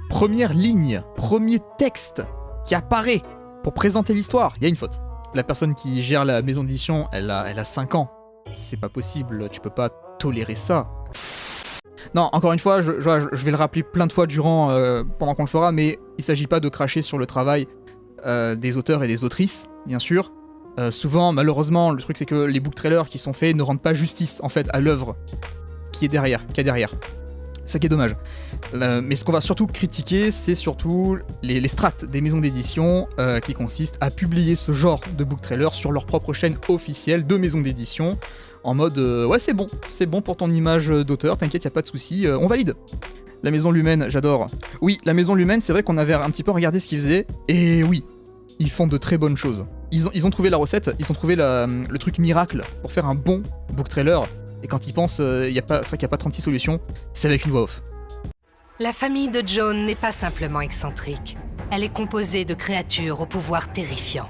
Première ligne, premier texte qui apparaît pour présenter l'histoire, il y a une faute. La personne qui gère la maison d'édition, elle a 5 ans. C'est pas possible, tu peux pas tolérer ça. Non, encore une fois, je vais le rappeler plein de fois pendant qu'on le fera, mais il s'agit pas de cracher sur le travail des auteurs et des autrices, bien sûr. Souvent, malheureusement, le truc c'est que les book trailers qui sont faits ne rendent pas justice, en fait, à l'œuvre qui est derrière, C'est ça qui est dommage. Mais ce qu'on va surtout critiquer, c'est surtout les strates des maisons d'édition qui consistent à publier ce genre de book trailer sur leur propre chaîne officielle de maisons d'édition, en mode ouais c'est bon pour ton image d'auteur, t'inquiète, y a pas de souci, on valide. La Maison Lumens, j'adore. Oui, la Maison Lumens, c'est vrai qu'on avait un petit peu regardé ce qu'ils faisaient, et oui, ils font de très bonnes choses. Ils ont trouvé la recette, ils ont trouvé le truc miracle pour faire un bon book trailer. Et quand ils pensent, c'est vrai qu'il n'y a pas 36 solutions, c'est avec une voix off. La famille de Joan n'est pas simplement excentrique. Elle est composée de créatures au pouvoir terrifiant.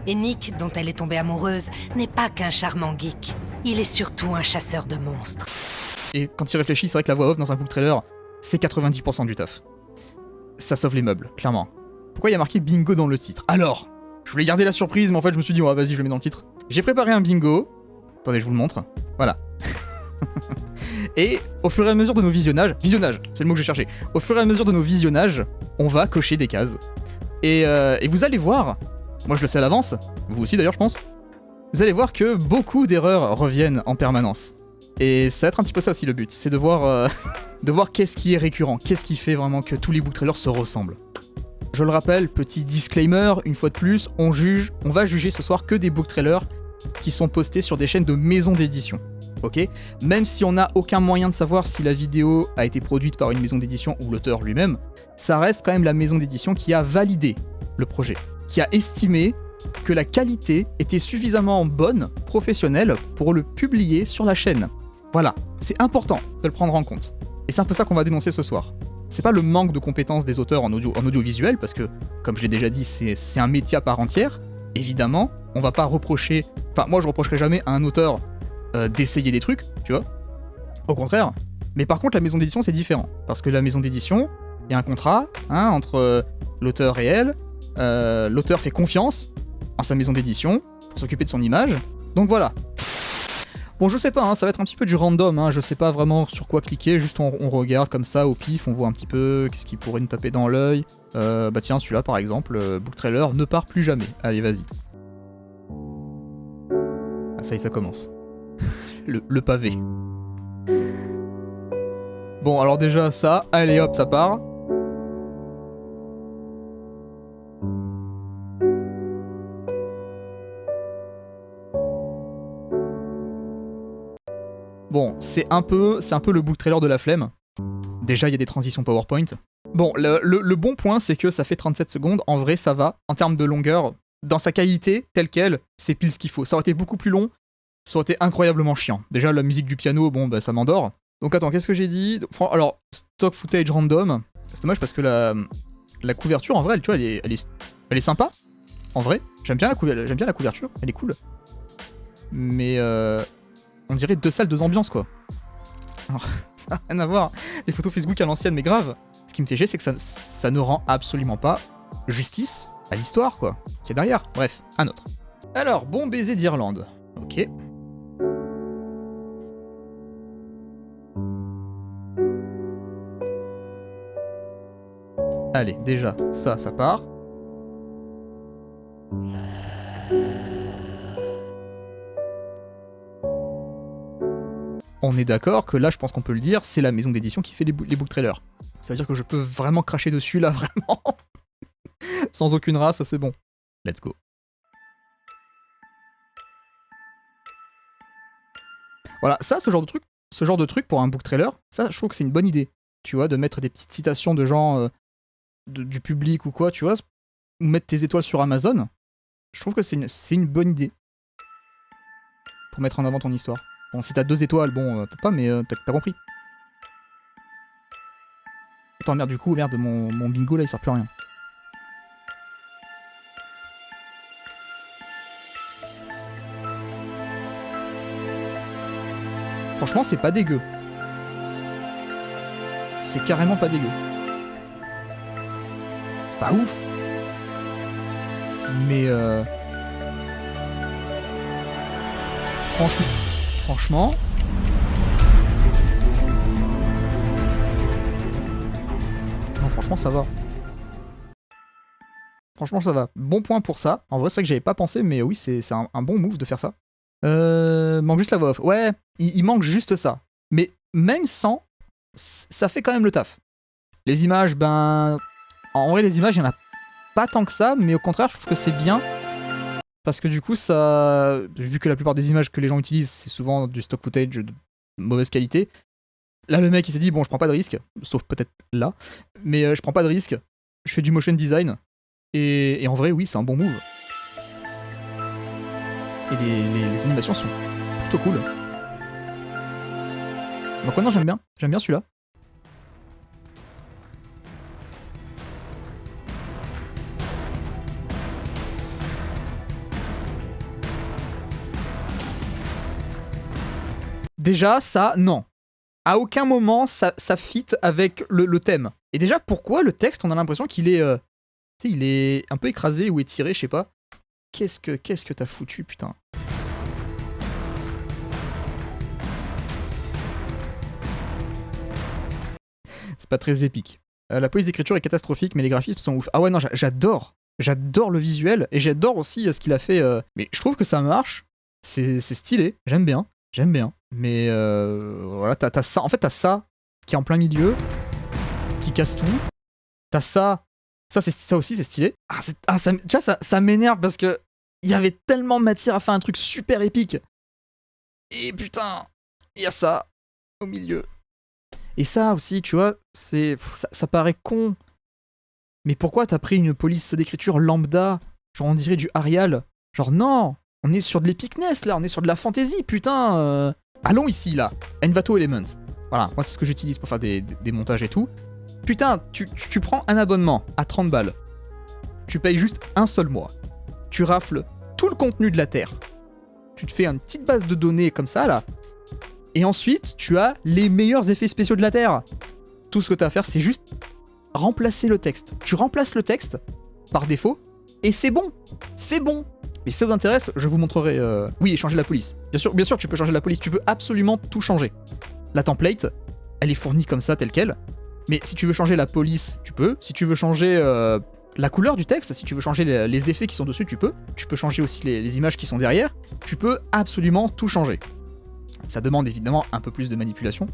Et Nick, dont elle est tombée amoureuse, n'est pas qu'un charmant geek. Il est surtout un chasseur de monstres. Et quand il réfléchit, c'est vrai que la voix off dans un book trailer, c'est 90% du taf. Ça sauve les meubles, clairement. Pourquoi il y a marqué bingo dans le titre? Alors, je voulais garder la surprise, mais en fait je me suis dit, ouais, vas-y, je le mets dans le titre. J'ai préparé un bingo. Attendez, je vous le montre. Voilà. Et au fur et à mesure de nos visionnage, c'est le mot que je cherchais. Au fur et à mesure de nos visionnages, on va cocher des cases. Et vous allez voir, moi je le sais à l'avance, vous aussi d'ailleurs je pense, vous allez voir que beaucoup d'erreurs reviennent en permanence. Et ça va être un petit peu ça aussi le but, c'est de voir qu'est-ce qui est récurrent, qu'est-ce qui fait vraiment que tous les book trailers se ressemblent. Je le rappelle, petit disclaimer, une fois de plus, on va juger ce soir que des book trailers qui sont postés sur des chaînes de maisons d'édition. Ok, même si on n'a aucun moyen de savoir si la vidéo a été produite par une maison d'édition ou l'auteur lui-même, ça reste quand même la maison d'édition qui a validé le projet, qui a estimé que la qualité était suffisamment bonne, professionnelle, pour le publier sur la chaîne. Voilà, c'est important de le prendre en compte. Et c'est un peu ça qu'on va dénoncer ce soir. C'est pas le manque de compétences des auteurs en audiovisuel, parce que, comme je l'ai déjà dit, c'est un métier à part entière. Évidemment, on va pas reprocher... Enfin, moi je reprocherai jamais à un auteur d'essayer des trucs, tu vois. Au contraire. Mais par contre, la maison d'édition, c'est différent. Parce que la maison d'édition, il y a un contrat entre l'auteur et elle. L'auteur fait confiance en sa maison d'édition pour s'occuper de son image. Donc voilà. Bon, je sais pas, ça va être un petit peu du random. Je sais pas vraiment sur quoi cliquer. Juste on regarde comme ça au pif, on voit un petit peu qu'est-ce qui pourrait nous taper dans l'œil. Bah tiens, celui-là par exemple, book trailer, ne part plus jamais. Allez, vas-y. Ah, ça y est, ça commence. Le pavé. Bon, alors déjà ça, allez hop, ça part. Bon, c'est un peu le book trailer de la flemme. Déjà, il y a des transitions PowerPoint. Bon, le bon point, c'est que ça fait 37 secondes. En vrai, ça va. En termes de longueur, dans sa qualité, telle qu'elle, c'est pile ce qu'il faut. Ça aurait été beaucoup plus long. Ça aurait été incroyablement chiant. Déjà, la musique du piano, bon, bah, ça m'endort. Donc attends, qu'est-ce que j'ai dit? Alors, stock footage random. C'est dommage parce que la couverture, en vrai, tu vois, elle est sympa. En vrai, j'aime bien la couverture. Elle est cool. Mais on dirait 2 salles, 2 ambiances, quoi. Alors, ça n'a rien à voir. Les photos Facebook à l'ancienne, mais grave. Ce qui me fait chier, c'est que ça ne rend absolument pas justice à l'histoire, quoi, qui est derrière. Bref, un autre. Alors, Bon baiser d'Irlande. Ok. Allez, déjà, ça part. On est d'accord que là, je pense qu'on peut le dire, c'est la maison d'édition qui fait les book trailers. Ça veut dire que je peux vraiment cracher dessus, là, vraiment. Sans aucune race, c'est bon. Let's go. Voilà, ça, ce genre de truc pour un book trailer, ça, je trouve que c'est une bonne idée. Tu vois, de mettre des petites citations de gens, du public ou quoi, tu vois, ou mettre tes étoiles sur Amazon. Je trouve que c'est une bonne idée. Pour mettre en avant ton histoire. Bon, si t'as 2 étoiles, bon, peut-être pas, mais t'as compris. Attends, merde, du coup, merde, mon bingo, là, il sert plus à rien. Franchement, c'est pas dégueu. C'est carrément pas dégueu. C'est pas ouf. Mais franchement... Non, franchement, ça va. Franchement, ça va. Bon point pour ça. En vrai, c'est vrai que j'avais pas pensé, mais oui, c'est un bon move de faire ça. Manque juste la voix off. Ouais, il manque juste ça. Mais même sans, ça fait quand même le taf. Les images, ben... En vrai, les images, il y en a pas tant que ça, mais au contraire, je trouve que c'est bien. Parce que du coup, ça... Vu que la plupart des images que les gens utilisent, c'est souvent du stock footage de mauvaise qualité. Là, le mec, il s'est dit, bon, je prends pas de risque. Sauf peut-être là. Mais je prends pas de risque. Je fais du motion design. Et en vrai, oui, c'est un bon move. Et les animations sont plutôt cool. Donc ouais, non, j'aime bien celui-là. Déjà, ça, non. À aucun moment, ça fit avec le thème. Et déjà, pourquoi le texte, on a l'impression qu'il est... tu sais, il est un peu écrasé ou étiré, je sais pas. Qu'est-ce que t'as foutu, putain. C'est pas très épique. La police d'écriture est catastrophique, mais les graphismes sont ouf. Ah ouais, non, j'adore. J'adore le visuel, et j'adore aussi ce qu'il a fait. Mais je trouve que ça marche. C'est stylé, j'aime bien. Mais voilà, t'as ça. En fait, t'as ça qui est en plein milieu, qui casse tout. T'as ça. Ça aussi, c'est stylé. Tu vois, ça m'énerve parce que il y avait tellement de matière à faire un truc super épique. Et putain, il y a ça au milieu. Et ça aussi, tu vois, ça paraît con. Mais pourquoi t'as pris une police d'écriture lambda? Genre on dirait du Arial. Genre non, on est sur de l'epicness là, on est sur de la fantasy, putain. Allons ici là, Envato Element. Voilà, moi c'est ce que j'utilise pour faire des montages et tout. Putain, tu prends un abonnement à 30 balles. Tu payes juste un seul mois. Tu rafles tout le contenu de la Terre. Tu te fais une petite base de données comme ça là. Et ensuite, tu as les meilleurs effets spéciaux de la Terre. Tout ce que tu as à faire, c'est juste remplacer le texte. Tu remplaces le texte par défaut, et c'est bon. C'est bon. Mais si ça vous intéresse, je vous montrerai... Oui, et changer la police. Bien sûr, tu peux changer la police. Tu peux absolument tout changer. La template, elle est fournie comme ça, telle quelle. Mais si tu veux changer la police, tu peux. Si tu veux changer la couleur du texte, si tu veux changer les effets qui sont dessus, tu peux. Tu peux changer aussi les images qui sont derrière. Tu peux absolument tout changer. Ça demande évidemment un peu plus de manipulation.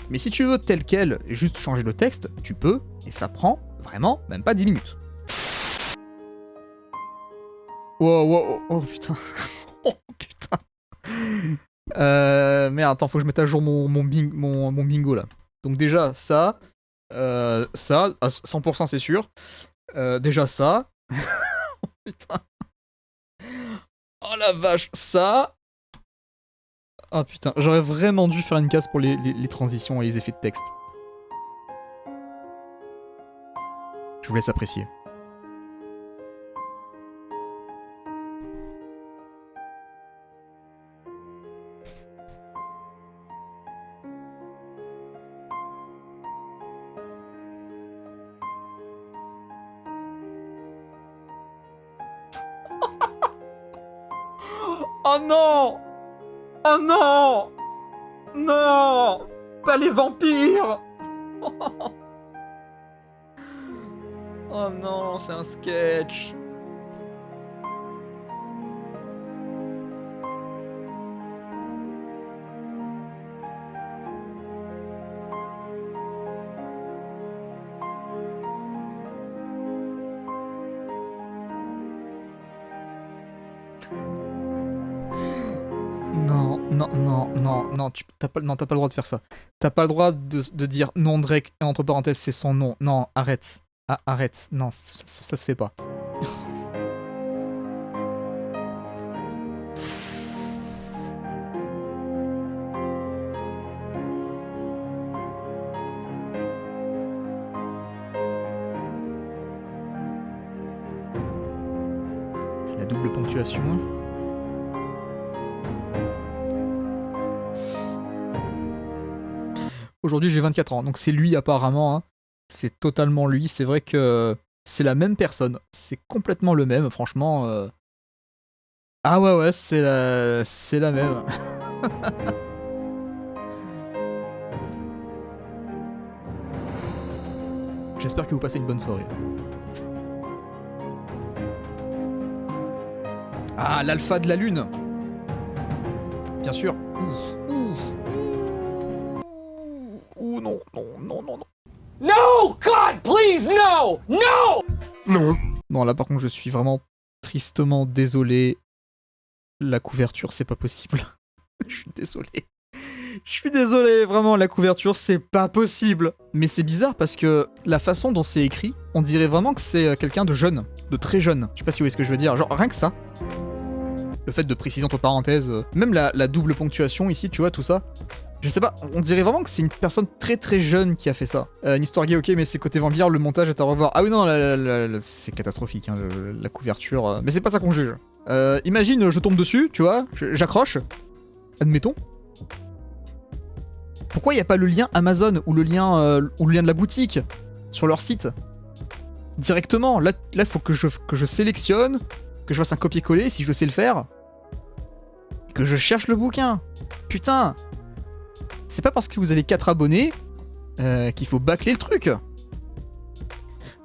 Mais si tu veux tel quel et juste changer le texte, tu peux. Et ça prend vraiment même pas 10 minutes. Wow, oh putain. Oh putain. Merde, attends, faut que je mette à jour mon bingo là. Donc déjà, ça, à 100% c'est sûr. Déjà ça. Oh putain. Oh la vache, ça. Oh putain, j'aurais vraiment dû faire une case pour les transitions et les effets de texte. Je vous laisse apprécier. Oh non! Oh non! Non! Pas les vampires! Oh non, c'est un sketch. Non, t'as pas le droit de faire ça. T'as pas le droit de dire non Drake, et entre parenthèses, c'est son nom. Non, arrête. Ah, arrête. Non, ça se fait pas. La double ponctuation. Aujourd'hui, j'ai 24 ans, donc c'est lui apparemment. Hein. C'est totalement lui. C'est vrai que c'est la même personne. C'est complètement le même, franchement. Ah ouais, c'est la même. J'espère que vous passez une bonne soirée. Ah, l'alpha de la lune. Bien sûr. Ouh, non. No, God, please, no! No! Non. Non, là par contre, je suis vraiment tristement désolé. La couverture, c'est pas possible. Je suis désolé. Je suis désolé, vraiment, la couverture, c'est pas possible. Mais c'est bizarre parce que la façon dont c'est écrit, on dirait vraiment que c'est quelqu'un de jeune, de très jeune. Je sais pas si vous voyez ce que je veux dire. Genre, rien que ça. Le fait de préciser entre parenthèses, même la double ponctuation ici, tu vois, tout ça. Je sais pas, on dirait vraiment que c'est une personne très très jeune qui a fait ça. Une histoire gay, ok, mais c'est côté vampire, le montage est à revoir. Ah oui, non, c'est catastrophique, hein, la couverture. Mais c'est pas ça qu'on juge. Imagine, je tombe dessus, tu vois, j'accroche. Admettons. Pourquoi il n'y a pas le lien Amazon ou le lien de la boutique sur leur site directement? Là, il faut que je sélectionne, que je fasse un copier-coller si je sais le faire, et que je cherche le bouquin. Putain, c'est pas parce que vous avez 4 abonnés qu'il faut bâcler le truc.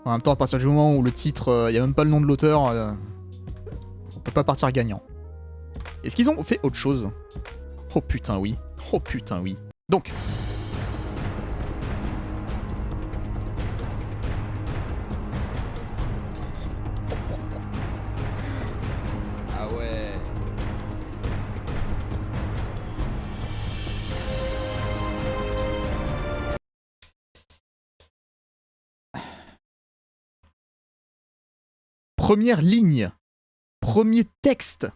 En même temps, à partir du moment où le titre, il n'y a même pas le nom de l'auteur, on peut pas partir gagnant. Est-ce qu'ils ont fait autre chose? Oh putain oui. Oh putain oui. Donc. Ah ouais. Première ligne. Premier texte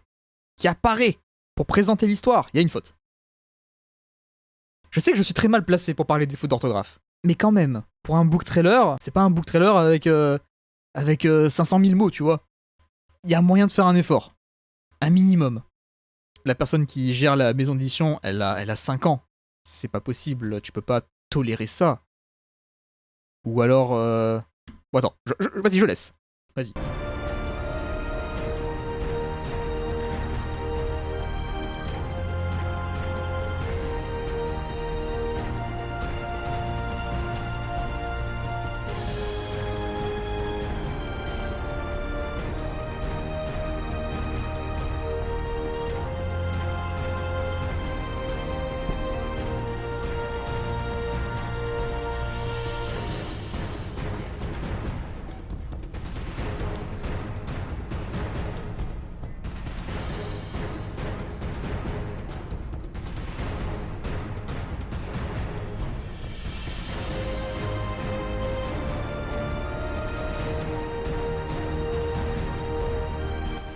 qui apparaît pour présenter l'histoire. Il y a une faute. Je sais que je suis très mal placé pour parler des fautes d'orthographe. Mais quand même, pour un book trailer, c'est pas un book trailer avec 500 000 mots, tu vois. Il y a moyen de faire un effort. Un minimum. La personne qui gère la maison d'édition, elle a 5 ans. C'est pas possible, tu peux pas tolérer ça. Ou alors... Bon, attends, vas-y, je laisse. Vas-y.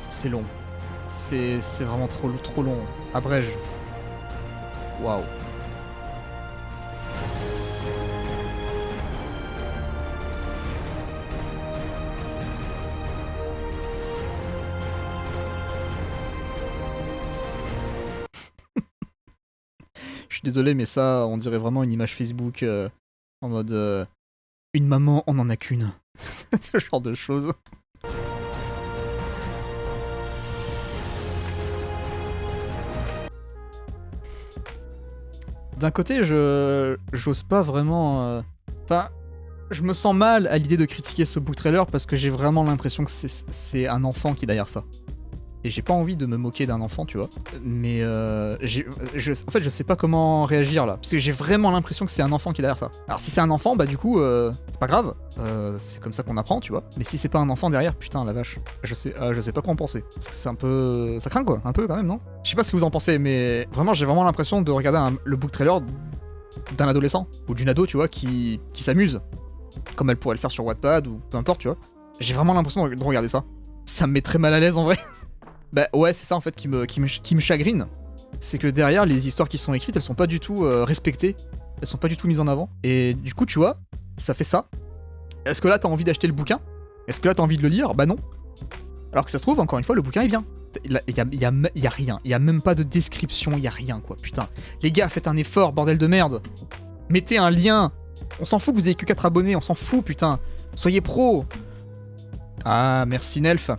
C'est long. C'est vraiment trop long. Abrège. Waouh. Je suis désolé, mais ça, on dirait vraiment une image Facebook en mode une maman, on en a qu'une. Ce genre de choses. D'un côté, j'ose pas vraiment... Enfin, je me sens mal à l'idée de critiquer ce book trailer parce que j'ai vraiment l'impression que c'est un enfant qui est derrière ça. Et j'ai pas envie de me moquer d'un enfant, tu vois. Mais en fait, je sais pas comment réagir là. Parce que j'ai vraiment l'impression que c'est un enfant qui est derrière ça. Alors si c'est un enfant, bah du coup, c'est pas grave. C'est comme ça qu'on apprend, tu vois. Mais si c'est pas un enfant derrière, putain, la vache. Je sais pas quoi en penser. Parce que c'est un peu... Ça craint quoi, un peu quand même, non? Je sais pas ce que vous en pensez, mais vraiment, j'ai vraiment l'impression de regarder le book trailer d'un adolescent. Ou d'une ado, tu vois, qui s'amuse. Comme elle pourrait le faire sur Wattpad ou peu importe, tu vois. J'ai vraiment l'impression de regarder ça. Ça me met très mal à l'aise en vrai. Bah ouais, c'est ça en fait qui me chagrine. C'est que derrière, les histoires qui sont écrites, elles sont pas du tout respectées. Elles sont pas du tout mises en avant. Et du coup, tu vois, ça fait ça. Est-ce que là, t'as envie d'acheter le bouquin? Est-ce que là, t'as envie de le lire? Bah non. Alors que ça se trouve, encore une fois, le bouquin est bien. Il y a rien. Il y a même pas de description, il y a rien, quoi. Putain. Les gars, faites un effort, bordel de merde. Mettez un lien. On s'en fout que vous ayez que 4 abonnés, on s'en fout, putain. Soyez pro. Ah, merci Nelf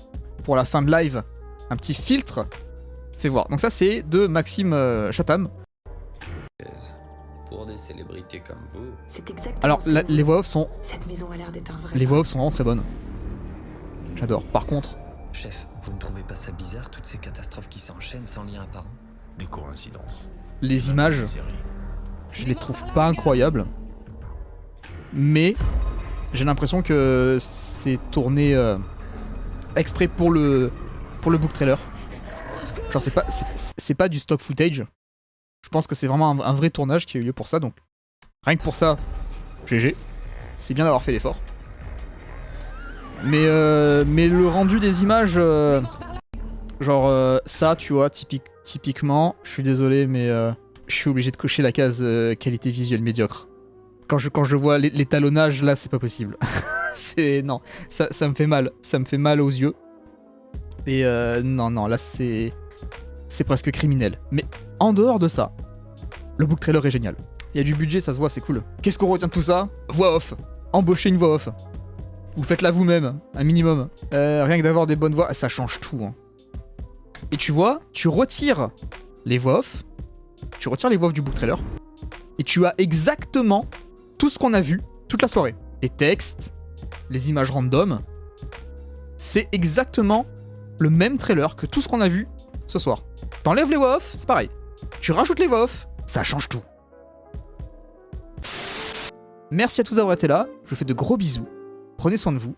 pour la fin de live. Un petit filtre. Fais voir. Donc ça, c'est de Maxime Chatham. Pour des célébrités comme vous. C'est exactement. Alors, les voix off sont... Cette maison a l'air d'être un vrai. Les voix off sont vraiment très bonnes. J'adore. Par contre... Chef, vous ne trouvez pas ça bizarre, toutes ces catastrophes qui s'enchaînent sans lien apparent? Des coïncidences. Les images, je les trouve pas incroyables. Mais j'ai l'impression que c'est tourné exprès pour le book trailer. Genre c'est pas du stock footage. Je pense que c'est vraiment un vrai tournage qui a eu lieu pour ça. Donc rien que pour ça, GG. C'est bien d'avoir fait l'effort. Mais le rendu des images, genre ça, tu vois, typiquement, je suis désolé, mais je suis obligé de cocher la case qualité visuelle médiocre. Quand je vois l'étalonnage, là, c'est pas possible. Non, ça me fait mal. Ça me fait mal aux yeux. Et non, là, c'est presque criminel. Mais en dehors de ça, le book trailer est génial. Il y a du budget, ça se voit, c'est cool. Qu'est-ce qu'on retient de tout ça? Voix off. Embauchez une voix off. Vous faites-la vous-même, un minimum. Rien que d'avoir des bonnes voix, ça change tout. Hein. Et tu vois, tu retires les voix off. Tu retires les voix off du book trailer. Et tu as exactement tout ce qu'on a vu toute la soirée. Les textes, les images random. C'est exactement le même trailer que tout ce qu'on a vu ce soir. T'enlèves les voix off, c'est pareil. Tu rajoutes les voix off, ça change tout. Merci à tous d'avoir été là. Je vous fais de gros bisous. Prenez soin de vous.